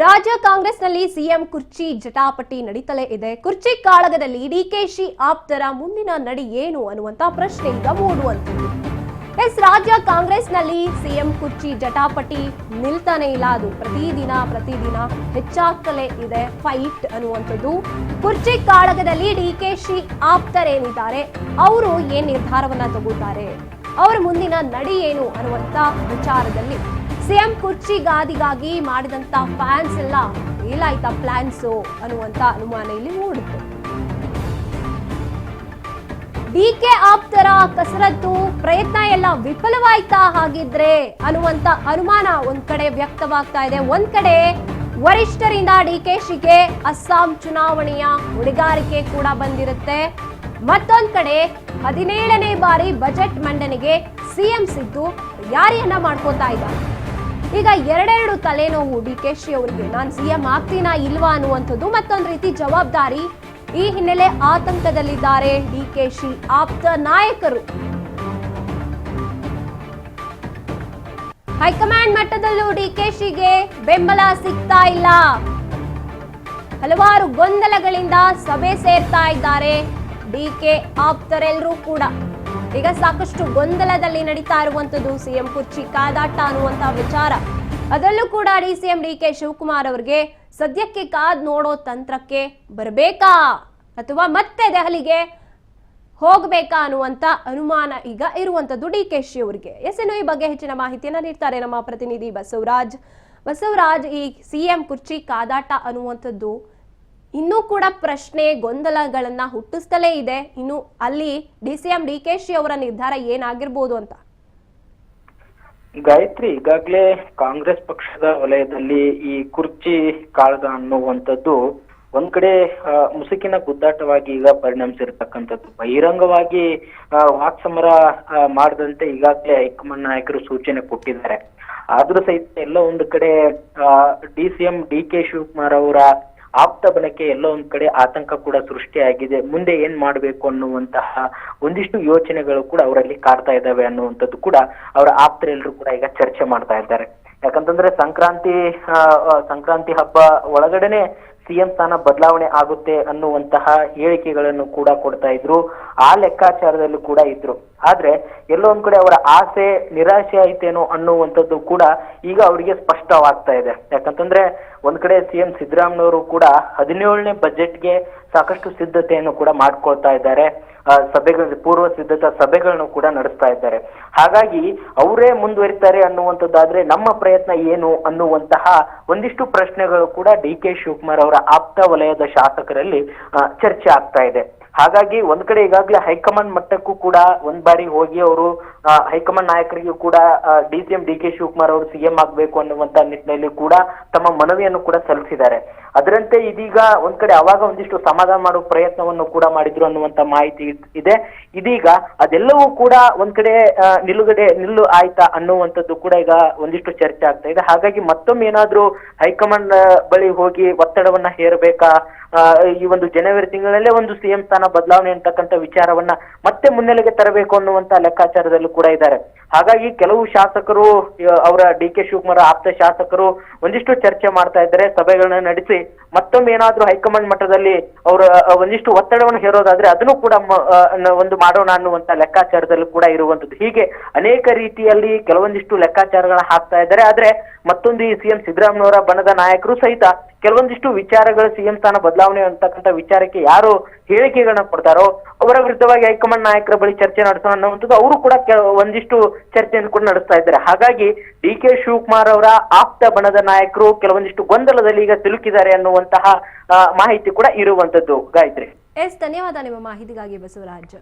ರಾಜ್ಯ ಕಾಂಗ್ರೆಸ್ನಲ್ಲಿ ಸಿಎಂ ಕುರ್ಚಿ ಜಟಾಪಟಿ ನಡೀತಲೇ ಇದೆ. ಕುರ್ಚಿ ಕಾಳಗದಲ್ಲಿ ಡಿಕೆಶಿ ಆಪ್ತರ ಮುಂದಿನ ನಡೆ ಏನು ಅನ್ನುವಂತ ಪ್ರಶ್ನೆ ಈಗ ಮೂಡುವಂತಿದೆ. ರಾಜ್ಯ ಕಾಂಗ್ರೆಸ್ನಲ್ಲಿ ಸಿಎಂ ಕುರ್ಚಿ ಜಟಾಪಟಿ ನಿಲ್ತಾನೆ ಇಲ್ಲ. ಅದು ಪ್ರತಿದಿನ ಹೆಚ್ಚಾಗ್ತಲೇ ಇದೆ ಫೈಟ್ ಅನ್ನುವಂಥದ್ದು. ಕುರ್ಚಿ ಕಾಳಗದಲ್ಲಿ ಡಿಕೆಶಿ ಆಪ್ತರೇನಿದ್ದಾರೆ ಅವರು ಏನ್ ನಿರ್ಧಾರವನ್ನ ತಗೋತಾರೆ, ಅವರ ಮುಂದಿನ ನಡೆ ಏನು ಅನ್ನುವಂತ ವಿಚಾರದಲ್ಲಿ ಸಿಎಂ ಕುರ್ಚಿ ಗಾದಿಗಾಗಿ ಮಾಡಿದಂತ ಫ್ಯಾನ್ಸ್ ಎಲ್ಲ ಏಲಾಯ್ತಾ ಪ್ಲಾನ್ಸು ಅನ್ನುವಂತ ಅನುಮಾನ ಇಲ್ಲಿ ಮೂಡುತ್ತೆ. ಡಿಕೆ ಆಪ್ತರ ಕಸರತ್ತು ಪ್ರಯತ್ನ ಎಲ್ಲ ವಿಫಲವಾಯ್ತಾ ಹಾಗಿದ್ರೆ ಅನ್ನುವಂತ ಅನುಮಾನ ಒಂದ್ ಕಡೆ ವ್ಯಕ್ತವಾಗ್ತಾ ಇದೆ. ಒಂದ್ ಕಡೆ ವರಿಷ್ಠರಿಂದ ಡಿಕೆಶಿಗೆ ಅಸ್ಸಾಂ ಚುನಾವಣೆಯ ಹೊಣೆಗಾರಿಕೆ ಕೂಡ ಬಂದಿರುತ್ತೆ. ಮತ್ತೊಂದ್ ಕಡೆ 17ನೇ ಬಾರಿ ಬಜೆಟ್ ಮಂಡನೆಗೆ ಸಿಎಂ ಸಿದ್ದು ಯಾರಿಯನ್ನ ಮಾಡ್ಕೋತಾ ಇದ್ದಾರೆ. ಈಗ ಎರಡೆರಡು ತಲೆನೋವು ಡಿಕೆಶಿ ಅವರಿಗೆ. ನಾನು ಸಿಎಂ ಆಗ್ತೀನಾ ಇಲ್ವಾ ಅನ್ನುವಂಥದ್ದು ಮತ್ತೊಂದು ರೀತಿ ಜವಾಬ್ದಾರಿ. ಈ ಹಿನ್ನೆಲೆ ಆತಂಕದಲ್ಲಿದ್ದಾರೆ ಡಿಕೆಶಿ ಆಪ್ತ ನಾಯಕರು. ಹೈಕಮಾಂಡ್ ಮಟ್ಟದಲ್ಲೂ ಡಿಕೆಶಿಗೆ ಬೆಂಬಲ ಸಿಗ್ತಾ ಇಲ್ಲ. ಹಲವಾರು ಗೊಂದಲಗಳಿಂದ ಸಭೆ ಸೇರ್ತಾ ಇದ್ದಾರೆ ಡಿಕೆ ಆಪ್ತರೆಲ್ಲರೂ ಕೂಡ. ಈಗ ಸಾಕಷ್ಟು ಗೊಂದಲದಲ್ಲಿ ನಡೀತಾ ಇರುವಂತದ್ದು ಸಿಎಂ ಕುರ್ಚಿ ಕಾದಾಟ ಅನ್ನುವಂತ ವಿಚಾರ. ಅದರಲ್ಲೂ ಕೂಡ ಸಿಎಂ ಡಿಕೆ ಶಿವಕುಮಾರ್ ಅವರಿಗೆ ಸದ್ಯಕ್ಕೆ ಕಾದ್ ನೋಡೋ ತಂತ್ರಕ್ಕೆ ಬರಬೇಕಾ ಅಥವಾ ಮತ್ತೆ ದೆಹಲಿಗೆ ಹೋಗ್ಬೇಕಾ ಅನ್ನುವಂತ ಅನುಮಾನ ಈಗ ಇರುವಂತದ್ದು ಡಿಕೆಶಿ ಅವರಿಗೆ. ಇನ್ನು ಈ ಬಗ್ಗೆ ಹೆಚ್ಚಿನ ಮಾಹಿತಿಯನ್ನ ನೀಡ್ತಾರೆ ನಮ್ಮ ಪ್ರತಿನಿಧಿ ಬಸವರಾಜ್. ಈ ಸಿಎಂ ಕುರ್ಚಿ ಕಾದಾಟ ಅನ್ನುವಂಥದ್ದು ಇನ್ನೂ ಕೂಡ ಪ್ರಶ್ನೆ ಗೊಂದಲಗಳನ್ನ ಹುಟ್ಟಿಸ್ತಲೇ ಇದೆ. ಇನ್ನು ಅಲ್ಲಿ ಸಿಎಂ ಡಿಕೆಶಿ ಅವರ ನಿರ್ಧಾರ ಏನಾಗಿರ್ಬೋದು ಅಂತ. ಗಾಯತ್ರಿ, ಈಗಾಗಲೇ ಕಾಂಗ್ರೆಸ್ ಪಕ್ಷದ ವಲಯದಲ್ಲಿ ಈ ಕುರ್ಚಿ ಕಾಳಗ ಅನ್ನುವಂಥದ್ದು ಒಂದ್ ಕಡೆ ಮುಸುಕಿನ ಗುದ್ದಾಟವಾಗಿ ಈಗ ಪರಿಣಮಿಸಿರ್ತಕ್ಕಂಥದ್ದು. ಬಹಿರಂಗವಾಗಿ ವಾಕ್ಸಮರ ಮಾಡದಂತೆ ಈಗಾಗಲೇ ಹೈಕಮಾಂಡ್ ನಾಯಕರು ಸೂಚನೆ ಕೊಟ್ಟಿದ್ದಾರೆ. ಆದ್ರೂ ಸಹಿತ ಎಲ್ಲೋ ಒಂದು ಕಡೆ ಸಿಎಂ ಡಿಕೆ ಶಿವಕುಮಾರ್ ಅವರ ಆಪ್ತ ಬಣಕ್ಕೆ ಎಲ್ಲೋ ಒಂದ್ ಕಡೆ ಆತಂಕ ಕೂಡ ಸೃಷ್ಟಿಯಾಗಿದೆ. ಮುಂದೆ ಏನ್ ಮಾಡ್ಬೇಕು ಅನ್ನುವಂತಹ ಒಂದಿಷ್ಟು ಯೋಚನೆಗಳು ಕೂಡ ಅವರಲ್ಲಿ ಕಾಡ್ತಾ ಇದ್ದಾವೆ ಅನ್ನುವಂಥದ್ದು ಕೂಡ ಅವರ ಆಪ್ತರೆಲ್ಲರೂ ಕೂಡ ಈಗ ಚರ್ಚೆ ಮಾಡ್ತಾ ಇದ್ದಾರೆ. ಯಾಕಂತಂದ್ರೆ ಸಂಕ್ರಾಂತಿ ಹಬ್ಬ ಒಳಗಡೆನೆ ಸಿಎಂ ಸ್ಥಾನ ಬದಲಾವಣೆ ಆಗುತ್ತೆ ಅನ್ನುವಂತಹ ಹೇಳಿಕೆಗಳನ್ನು ಕೂಡ ಕೊಡ್ತಾ ಇದ್ರು. ಆ ಲೆಕ್ಕಾಚಾರದಲ್ಲೂ ಕೂಡ ಇದ್ರು. ಆದ್ರೆ ಎಲ್ಲೋ ಒಂದ್ ಕಡೆ ಅವರ ಆಸೆ ನಿರಾಶೆ ಆಯ್ತೇನೋ ಅನ್ನುವಂಥದ್ದು ಕೂಡ ಈಗ ಅವರಿಗೆ ಸ್ಪಷ್ಟವಾಗ್ತಾ ಇದೆ. ಯಾಕಂತಂದ್ರೆ ಒಂದ್ ಕಡೆ ಸಿಎಂ ಸಿದ್ದರಾಮಯ್ಯವರು ಕೂಡ 17ನೇ ಬಜೆಟ್ಗೆ ಸಾಕಷ್ಟು ಸಿದ್ಧತೆಯನ್ನು ಕೂಡ ಮಾಡ್ಕೊಳ್ತಾ ಇದ್ದಾರೆ. ಪೂರ್ವ ಸಿದ್ಧತಾ ಸಭೆಗಳನ್ನು ಕೂಡ ನಡೆಸ್ತಾ ಇದ್ದಾರೆ. ಹಾಗಾಗಿ ಅವರೇ ಮುಂದುವರಿತಾರೆ ಅನ್ನುವಂಥದ್ದಾದ್ರೆ ನಮ್ಮ ಪ್ರಯತ್ನ ಏನು ಅನ್ನುವಂತಹ ಒಂದಿಷ್ಟು ಪ್ರಶ್ನೆಗಳು ಕೂಡ ಡಿಕೆ ಶಿವಕುಮಾರ್ ಅವರ ಆಪ್ತ ವಲಯದ ಶಾಸಕರಲ್ಲಿ ಚರ್ಚೆ ಆಗ್ತಾ ಇದೆ. ಹಾಗಾಗಿ ಒಂದ್ ಕಡೆ ಈಗಾಗಲೇ ಹೈಕಮಾಂಡ್ ಮಟ್ಟಕ್ಕೂ ಕೂಡ ಒಂದ್ ಬಾರಿ ಹೋಗಿ ಅವರು ಹೈಕಮಾಂಡ್ ನಾಯಕರಿಗೂ ಕೂಡ ಸಿಎಂ ಡಿಕೆ ಶಿವಕುಮಾರ್ ಅವರು ಸಿಎಂ ಆಗ್ಬೇಕು ಅನ್ನುವಂತ ನಿಟ್ಟಿನಲ್ಲಿ ಕೂಡ ತಮ್ಮ ಮನವಿಯನ್ನು ಕೂಡ ಸಲ್ಲಿಸಿದ್ದಾರೆ. ಅದರಂತೆ ಇದೀಗ ಒಂದ್ ಕಡೆ ಅವಾಗ ಒಂದಿಷ್ಟು ಸಮಾಧಾನ ಮಾಡುವ ಪ್ರಯತ್ನವನ್ನು ಕೂಡ ಮಾಡಿದ್ರು ಅನ್ನುವಂತ ಮಾಹಿತಿ ಇದೆ. ಇದೀಗ ಅದೆಲ್ಲವೂ ಕೂಡ ಒಂದ್ ಕಡೆ ನಿಲ್ಲು ಆಯ್ತಾ ಅನ್ನುವಂಥದ್ದು ಕೂಡ ಈಗ ಒಂದಿಷ್ಟು ಚರ್ಚೆ ಆಗ್ತಾ ಇದೆ. ಹಾಗಾಗಿ ಮತ್ತೊಮ್ಮೆ ಏನಾದ್ರೂ ಹೈಕಮಾಂಡ್ ಬಳಿ ಹೋಗಿ ಒತ್ತಡವನ್ನ ಹೇರಬೇಕಾ, ಈ ಒಂದು ಜನವರಿ ತಿಂಗಳಲ್ಲೇ ಒಂದು ಸಿಎಂ ಸ್ಥಾನ ಬದಲಾವಣೆ ಅಂತಕ್ಕಂಥ ವಿಚಾರವನ್ನ ಮತ್ತೆ ಮುನ್ನೆಲೆಗೆ ತರಬೇಕು ಅನ್ನುವಂತ ಲೆಕ್ಕಾಚಾರದಲ್ಲೂ ಕೂಡ ಇದ್ದಾರೆ. ಹಾಗಾಗಿ ಕೆಲವು ಶಾಸಕರು ಅವರ ಡಿಕೆ ಶಿವಕುಮಾರ್ ಆಪ್ತ ಶಾಸಕರು ಒಂದಿಷ್ಟು ಚರ್ಚೆ ಮಾಡ್ತಾ ಇದ್ದಾರೆ. ಸಭೆಗಳನ್ನ ನಡೆಸಿ ಮತ್ತೊಮ್ಮೆ ಏನಾದ್ರೂ ಹೈಕಮಾಂಡ್ ಮಟ್ಟದಲ್ಲಿ ಅವರ ಒಂದಿಷ್ಟು ಒತ್ತಡವನ್ನು ಹೇರೋದಾದ್ರೆ ಅದನ್ನು ಕೂಡ ಒಂದು ಮಾಡೋಣ ಅನ್ನುವಂತ ಲೆಕ್ಕಾಚಾರದಲ್ಲೂ ಕೂಡ ಇರುವಂತದ್ದು. ಹೀಗೆ ಅನೇಕ ರೀತಿಯಲ್ಲಿ ಕೆಲವೊಂದಿಷ್ಟು ಲೆಕ್ಕಾಚಾರಗಳನ್ನ ಹಾಕ್ತಾ ಇದ್ದಾರೆ. ಆದ್ರೆ ಮತ್ತೊಂದು ಈ ಸಿಎಂ ಸಿದ್ದರಾಮಯ್ಯವರ ಬಣದ ನಾಯಕರು ಸಹಿತ ಕೆಲವೊಂದಿಷ್ಟು ವಿಚಾರಗಳು ಸಿಎಂ ಸ್ಥಾನ ಬದಲಾವಣೆ ಅಂತಕ್ಕಂಥ ವಿಚಾರಕ್ಕೆ ಯಾರು ಹೇಳಿಕೆಗಳನ್ನ ಕೊಡ್ತಾರೋ ಅವರ ವಿರುದ್ಧವಾಗಿ ಹೈಕಮಾಂಡ್ ನಾಯಕರ ಬಳಿ ಚರ್ಚೆ ನಡೆಸೋಣ ಅನ್ನುವಂಥದ್ದು ಅವರು ಕೂಡ ಒಂದಿಷ್ಟು ಚರ್ಚೆಯನ್ನು ಕೂಡ ನಡೆಸ್ತಾ ಇದ್ದಾರೆ. ಹಾಗಾಗಿ ಡಿಕೆ ಶಿವಕುಮಾರ್ ಅವರ ಆಪ್ತ ಬಣದ ನಾಯಕರು ಕೆಲವೊಂದಿಷ್ಟು ಗೊಂದಲದಲ್ಲಿ ಈಗ ಸಿಲುಕಿದ್ದಾರೆ ಅನ್ನುವಂತಹ ಮಾಹಿತಿ ಕೂಡ ಇರುವಂತದ್ದು. ಗಾಯತ್ರಿ, ಧನ್ಯವಾದ ನಿಮ್ಮ ಮಾಹಿತಿಗಾಗಿ ಬಸವರಾಜ್.